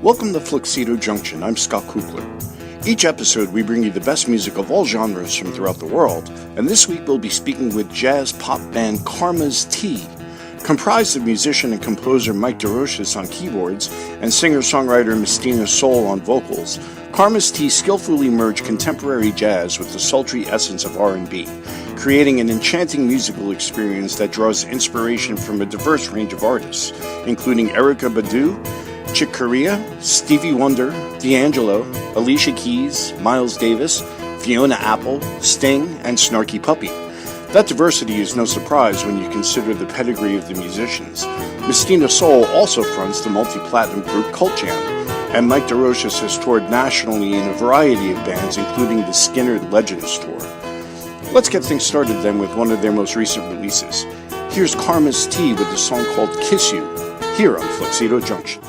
Welcome to Fluxedo Junction. I'm Scott Kuchler. Each episode, we bring you the best music of all genres from throughout the world, and this week we'll be speaking with jazz pop band Karma's Tea. Comprised of musician and composer Mike Desroches on keyboards and singer-songwriter Mystina Sol on vocals, Karma's Tea skillfully merged contemporary jazz with the sultry essence of R&B, creating an enchanting musical experience that draws inspiration from a diverse range of artists, including Erika Badu, Correa, Stevie Wonder, D'Angelo, Alicia Keys, Miles Davis, Fiona Apple, Sting, and Snarky Puppy. That diversity is no surprise when you consider the pedigree of the musicians. Mystina Sol also fronts the multi-platinum group Cult Jam, and Mike Desroches has toured nationally in a variety of bands, including the Skynyrd Legends Tour. Let's get things started then with one of their most recent releases. Here's Karma's Tea with a song called Kiss You, here on Fluxedo Junction.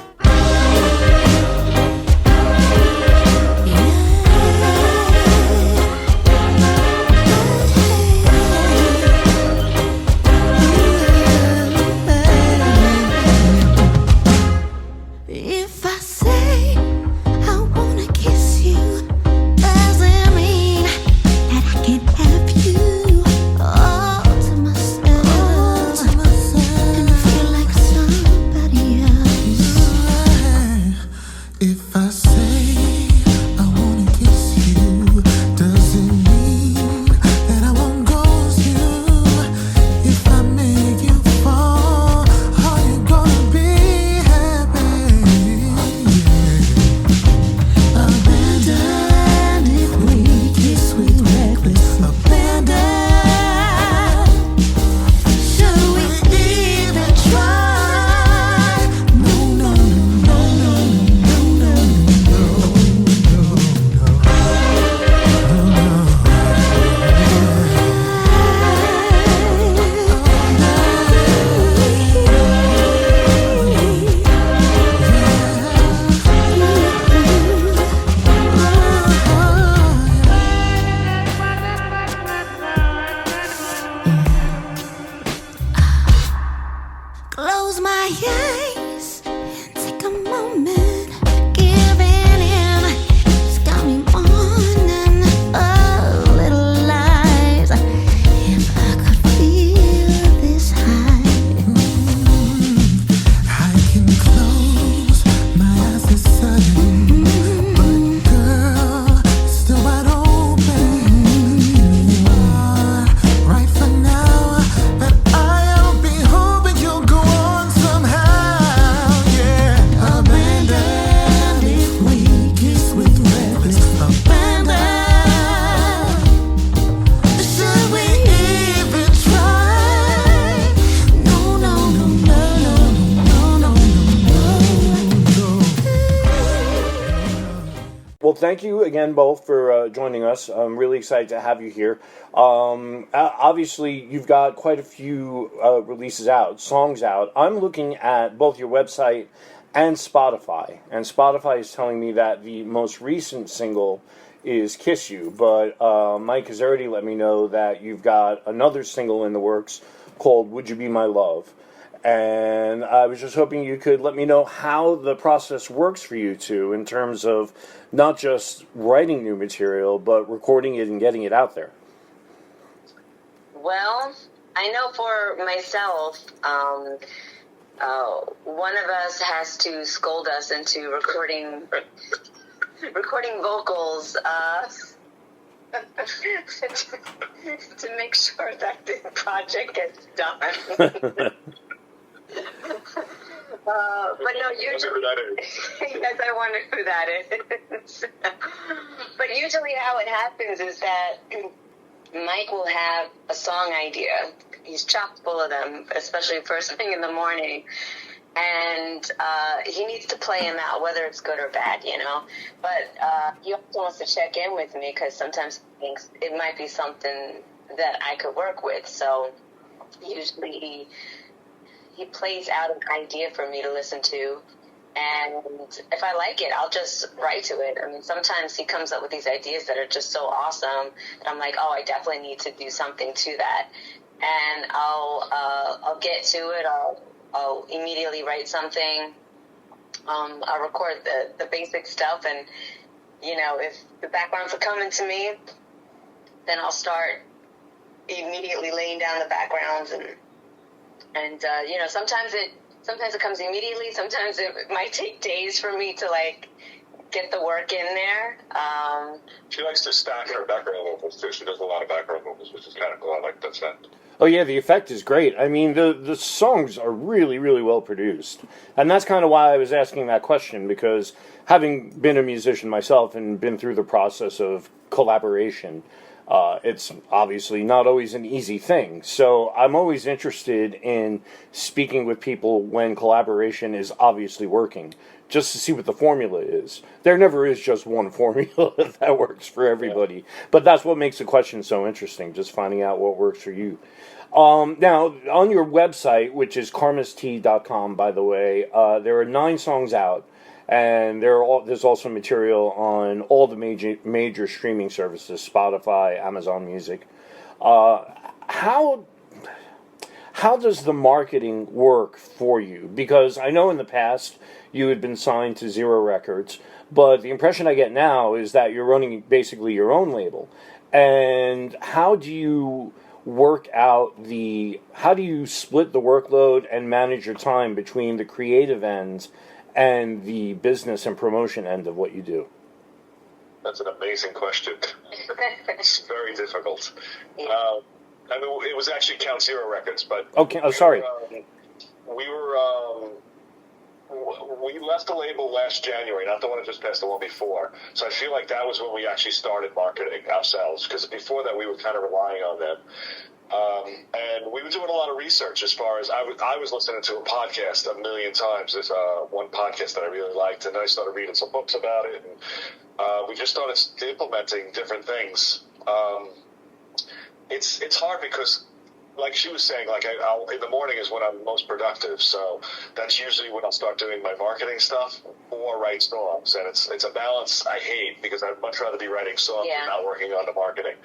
Thank you again both for joining us. I'm really excited to have you here. Obviously, you've got quite a few releases out, songs out. I'm looking at both your website and Spotify is telling me that the most recent single is Kiss You, but Mike has already let me know that you've got another single in the works called Would You Be My Love. And I was just hoping you could let me know how the process works for you two in terms of not just writing new material, but recording it and getting it out there. Well, I know for myself, one of us has to scold us into recording vocals to make sure that the project gets done. But no, usually, yes, I wonder who that is. But usually how it happens is that Mike will have a song idea. He's chock full of them, especially first thing in the morning. And he needs to play him out, whether it's good or bad, you know. But he also wants to check in with me because sometimes he thinks it might be something that I could work with. So usually he plays out an idea for me to listen to, and if I like it, I'll just write to it. I mean, sometimes he comes up with these ideas that are just so awesome that I'm like, oh, I definitely need to do something to that, and I'll get to it. I'll immediately write something, I'll record the basic stuff, and if the backgrounds are coming to me, then I'll start immediately laying down the backgrounds, and sometimes it comes immediately. Sometimes it might take days for me to get the work in there. She likes to stack her background vocals too. She does a lot of background vocals, which is kind of cool. I like that sound. Oh yeah, the effect is great. I mean, the songs are really, really well produced. And that's kind of why I was asking that question, because having been a musician myself and been through the process of collaboration, it's obviously not always an easy thing. So I'm always interested in speaking with people when collaboration is obviously working, just to see what the formula is. There never is just one formula that works for everybody. But that's what makes the question so interesting, just finding out what works for you. Now, on your website, which is karmastea.com, by the way, there are 9 songs out, and there's also material on all the major streaming services, Spotify, Amazon Music. How does the marketing work for you? Because I know in the past you had been signed to Zero Records, but the impression I get now is that you're running basically your own label. And how do you how do you split the workload and manage your time between the creative end and the business and promotion end of what you do? That's an amazing question. It's very difficult. I mean, it was actually Count Zero Records, but... Okay, sorry. We left the label last January, not the one that just passed, the one before. So I feel like that was when we actually started marketing ourselves, because before that we were kind of relying on them. And we were doing a lot of research as far as I was listening to a podcast a million times. There's one podcast that I really liked, and I started reading some books about it, and we just started implementing different things. It's hard because, like she was saying, I'll in the morning is when I'm most productive, so that's usually when I'll start doing my marketing stuff or write songs, and it's a balance I hate, because I'd much rather be writing songs than not working on the marketing.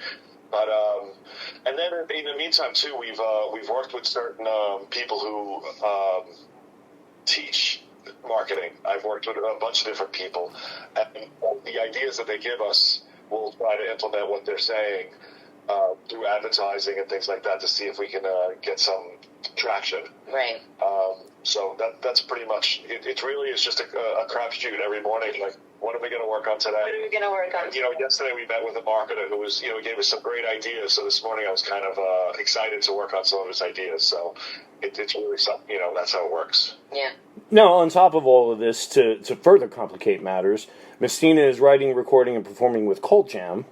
But and then in the meantime too, we've worked with certain people who teach marketing. I've worked with a bunch of different people, and the ideas that they give us, we'll try to implement what they're saying through advertising and things like that to see if we can get some traction. Right. So that's pretty much it. It really is just a crapshoot every morning. Like, what are we going to work on today? What are we going to work on? Yesterday we met with a marketer who was, gave us some great ideas. So this morning I was kind of excited to work on some of his ideas. So it's really something, that's how it works. Yeah. Now, on top of all of this, to further complicate matters, Mystina is writing, recording, and performing with Cult Jam,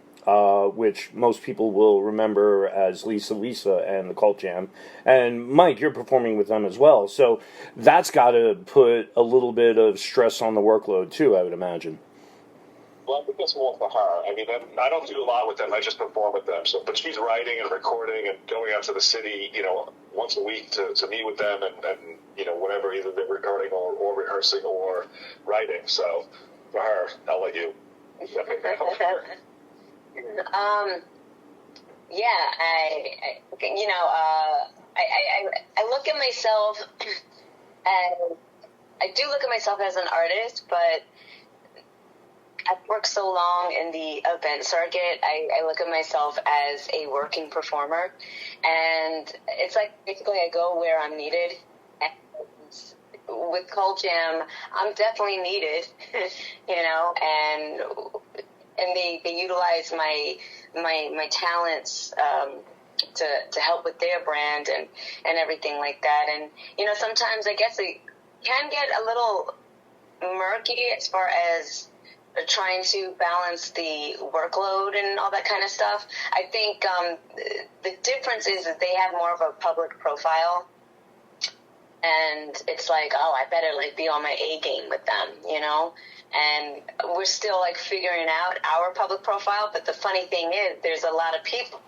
which most people will remember as Lisa and the Cult Jam. And Mike, you're performing with them as well. So that's got to put a little bit of stress on the workload too, I would imagine. Well, I think that's more for her. I mean, I don't do a lot with them. I just perform with them. So, but she's writing and recording and going out to the city, once a week to meet with them and whatever, either they're recording or rehearsing or writing. So for her, I'll let you. I look at myself, and I do look at myself as an artist, but I've worked so long in the event circuit, I look at myself as a working performer, and it's like basically I go where I'm needed. And with Cult Jam, I'm definitely needed, and they utilize my talents to help with their brand and everything like that. And sometimes I guess it can get a little murky as far as trying to balance the workload and all that kind of stuff. I think the difference is that they have more of a public profile. And it's like, oh, I better be on my A game with them, And we're still figuring out our public profile. But the funny thing is, there's a lot of people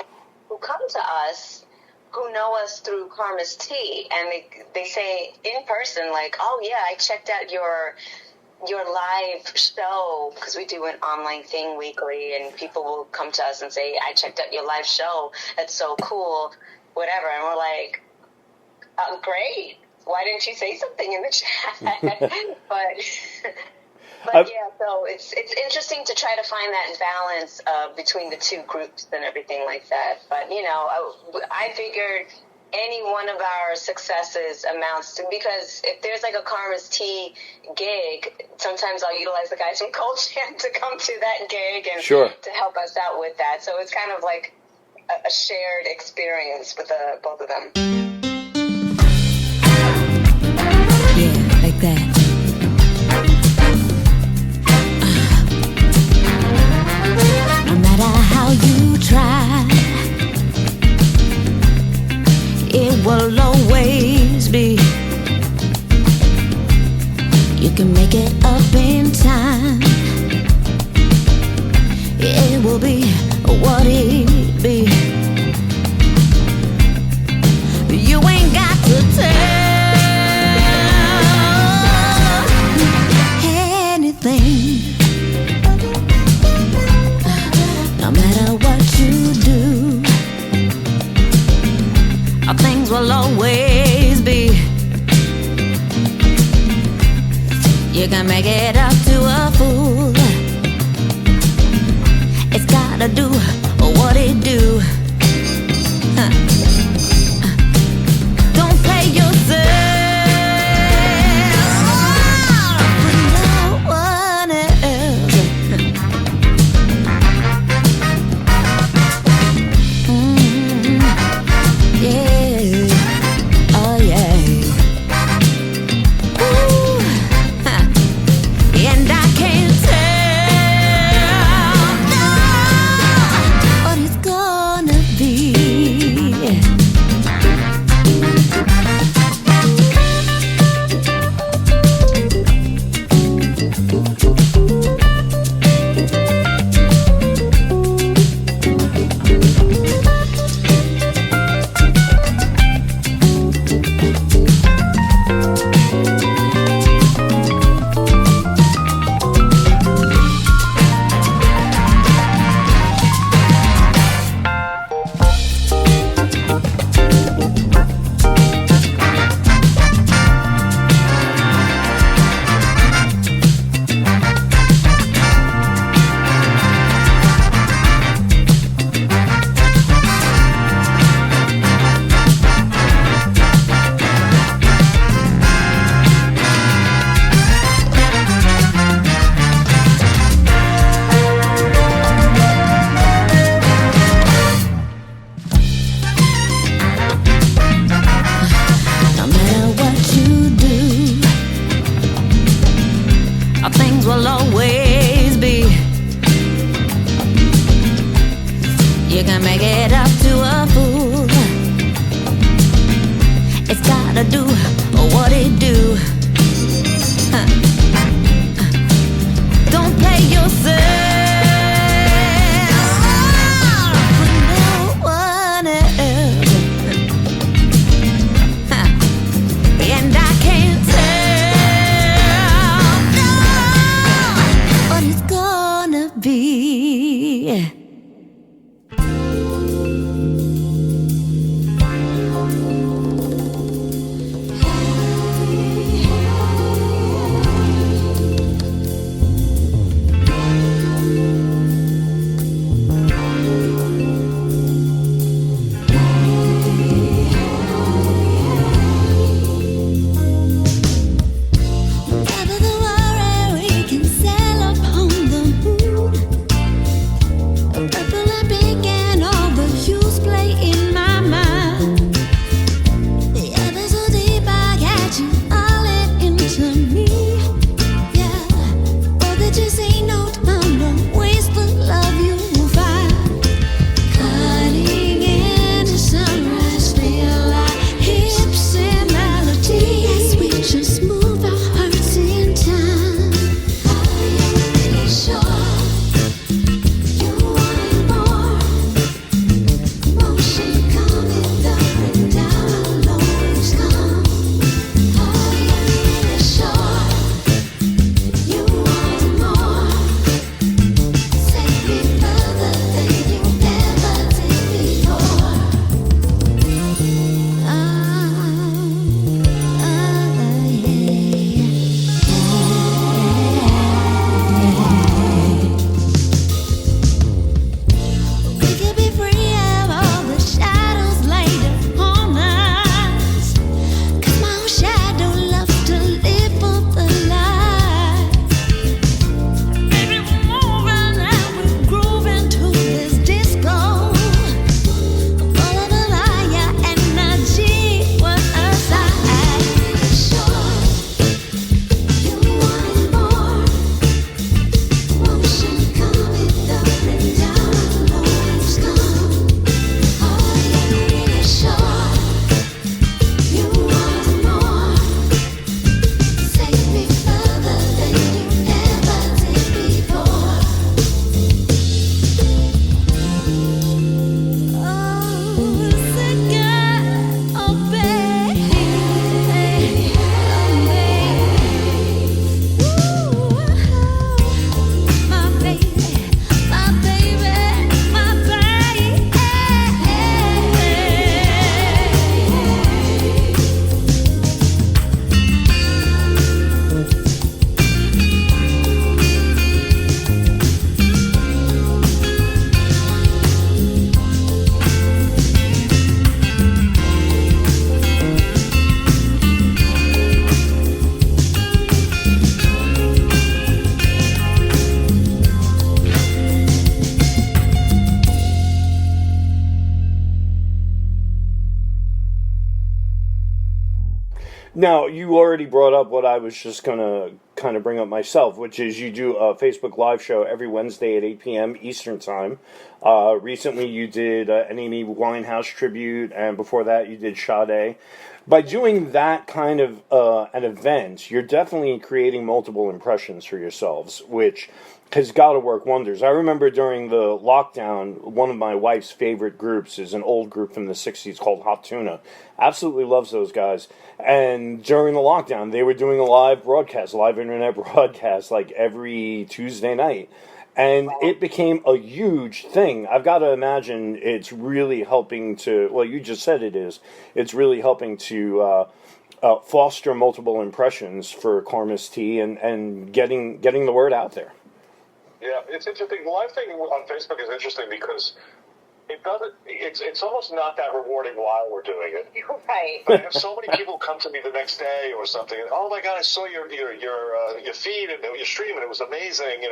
who come to us who know us through Karma's Tea, and they say in person, oh yeah, I checked out your live show, because we do an online thing weekly, and people will come to us and say, I checked out your live show. That's so cool, whatever. And we're like, great. why didn't you say something in the chat? But yeah, so it's interesting to try to find that balance between the two groups and everything like that. But, you know, I figured any one of our successes amounts to, because if there's like a Karma's Tea gig, sometimes I'll utilize the guys from Cold Jam to come to that gig and to help us out with that. So it's kind of like a shared experience with both of them. Yeah, like that. No matter how you try, it will always be. You can make it up in time. It will be what it be. You ain't got to tell anything. No matter what you do, things will always be. You can make it up to a fool. It's gotta do what it do. Don't play yourself with no one else. Yeah. Oh yeah. Ooh. And I can't tell what it's gonna Now, you already brought up what I was just going to kind of bring up myself, which is you do a Facebook Live show every Wednesday at 8 p.m. Eastern Time. Recently, you did an Amy Winehouse tribute, and before that, you did Sade. By doing that kind of an event, you're definitely creating multiple impressions for yourselves, which has got to work wonders. I remember during the lockdown, one of my wife's favorite groups is an old group from the 60s called Hot Tuna. Absolutely loves those guys. And during the lockdown, they were doing a live broadcast, live internet broadcast, like every Tuesday night. And it became a huge thing. I've got to imagine it's really helping to, well, you just said it is. It's really helping to foster multiple impressions for Karma's Tea and getting the word out there. Yeah, it's interesting. The live thing on Facebook is interesting because it doesn't. It's almost not that rewarding while we're doing it. Right. But I have so many people come to me the next day or something, and oh my God, I saw your feed and your stream, and it was amazing.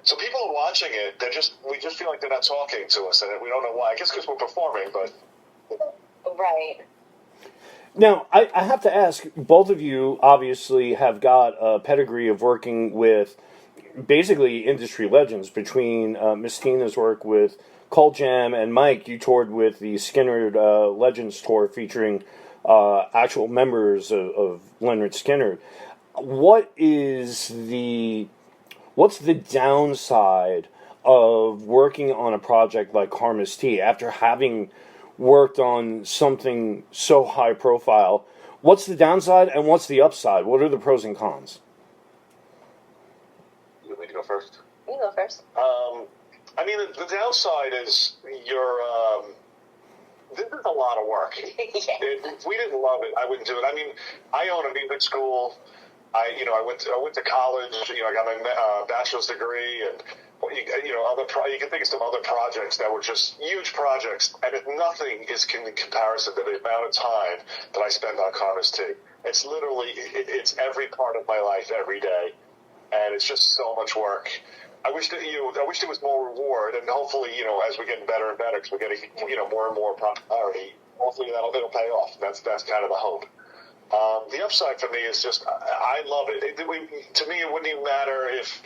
So people are watching it. We just feel like they're not talking to us, and we don't know why. I guess because we're performing, but Right. Now, I have to ask, both of you obviously have got a pedigree of working with basically industry legends. Between Mystina's work with Cult Jam and Mike, you toured with the Skynyrd Legends Tour featuring actual members of Leonard Skynyrd. What's the downside of working on a project like Karma's Tea after having worked on something so high profile? What's the downside and what's the upside? What are the pros and cons? You want me to go first? You go first. I mean, the downside is this is a lot of work. Yeah. If we didn't love it, I wouldn't do it. I mean, I own a music school. I went to college. I got my bachelor's degree, and you can think of some other projects that were just huge projects, and if nothing is in comparison to the amount of time that I spend on Karma's Tea. It's literally it's every part of my life every day, and it's just so much work. I wish there was more reward, and hopefully, as we're getting better and better, because we're getting, more and more popularity, hopefully it'll pay off. That's kind of the hope. The upside for me is just, I love it. To me, it wouldn't even matter if,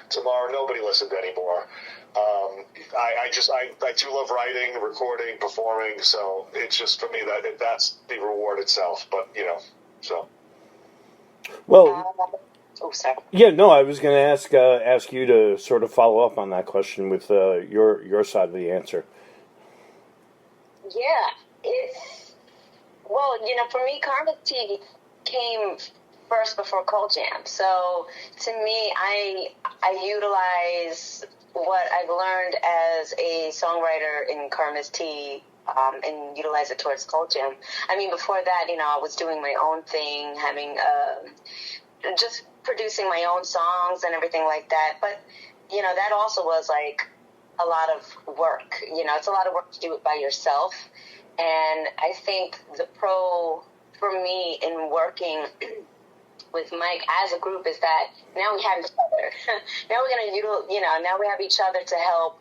tomorrow nobody listened anymore. I do love writing, recording, performing, so it's just, for me, that's the reward itself, but, so. Well... sorry. Yeah, no, I was going to ask you to sort of follow up on that question with your side of the answer. Yeah, well, for me, Karma's Tea came first before Cult Jam. So to me, I utilize what I've learned as a songwriter in Karma's Tea and utilize it towards Cult Jam. I mean, before that, I was doing my own thing, having just producing my own songs and everything like that. But, that also was like a lot of work. It's a lot of work to do it by yourself. And I think the pro for me in working with Mike as a group is that now we have each other. Now we're going to, now we have each other to help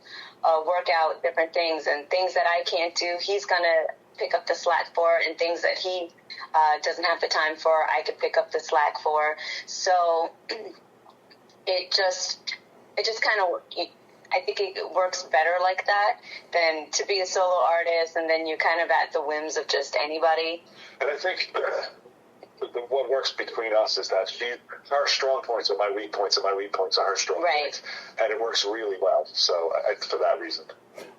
work out different things, and things that I can't do, he's going to pick up the slack for, and things that he doesn't have the time for, I could pick up the slack for. So it just kind of, I think it works better like that than to be a solo artist and then you're kind of at the whims of just anybody. And I think what works between us is that her strong points are my weak points, and my weak points are her strong points. And it works really well. So for that reason.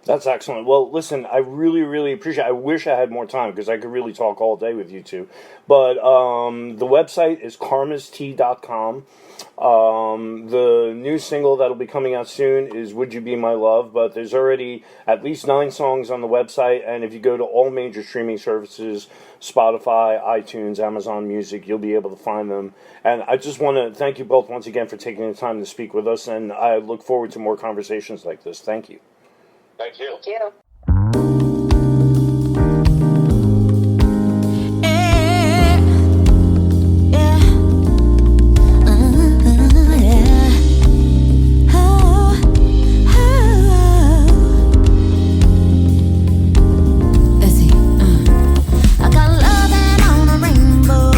That's excellent. Well, listen, I really, really appreciate it. I wish I had more time because I could really talk all day with you two. But the website is karmastea.com. The new single that'll be coming out soon is Would You Be My Love, but there's already at least 9 songs on the website, and if you go to all major streaming services, Spotify, iTunes, Amazon Music, you'll be able to find them. And I just want to thank you both once again for taking the time to speak with us, and I look forward to more conversations like this. Thank you. Thank you. Thank you. I got loving on a rainbow.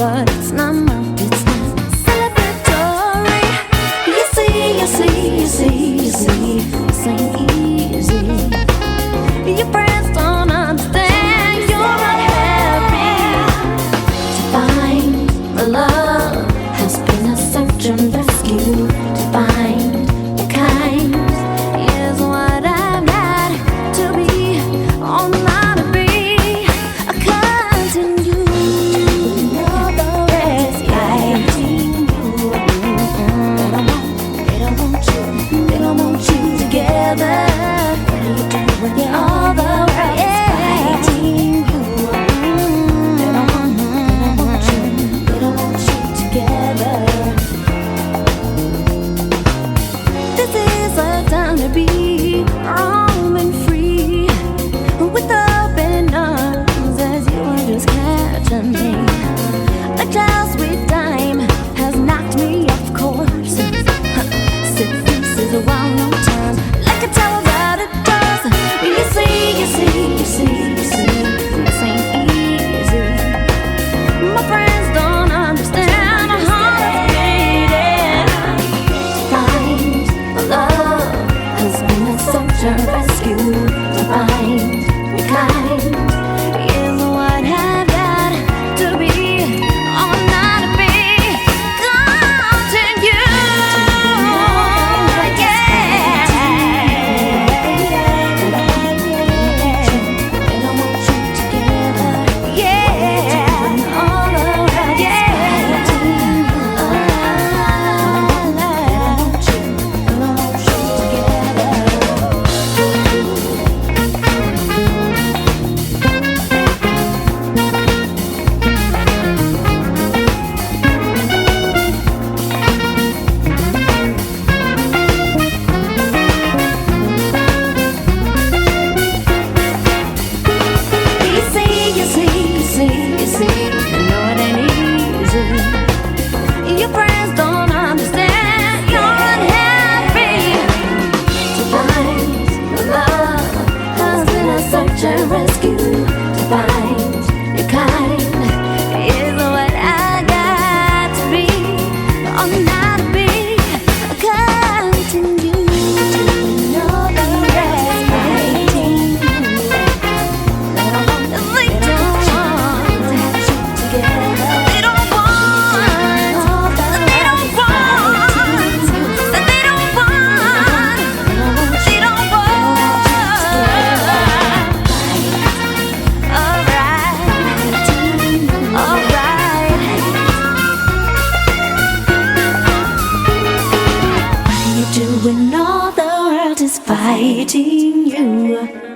but it's not celebratory. You see, this ain't easy. Your friends don't understand. You're not happy to find the love has been a search and rescue. To find the kind is what I've got to be on the line to be. I continue. The rest fighting you. They don't want you together. What do you do when you're all the world is fighting you? They don't want you together. This is a time to be roaming free with open arms as you are just catching me. A child sweet time has knocked me off course. Set pieces around no time like a tower that it does. You see, this ain't easy. My friends don't understand how it's beating. To find the love has been a search and rescue. To find the kind is what I've got to be on not to be. Continue, They don't want you together. All around, They don't want you together. You see, you know it ain't easy. Your friends don't understand. You're unhappy to find the love has been a search and rescue. To find your kind is what I got to be on not to be. Continue to know the rest fighting you. They don't want to have you together. They don't want. Alright. What are you doing? All the world is fighting you.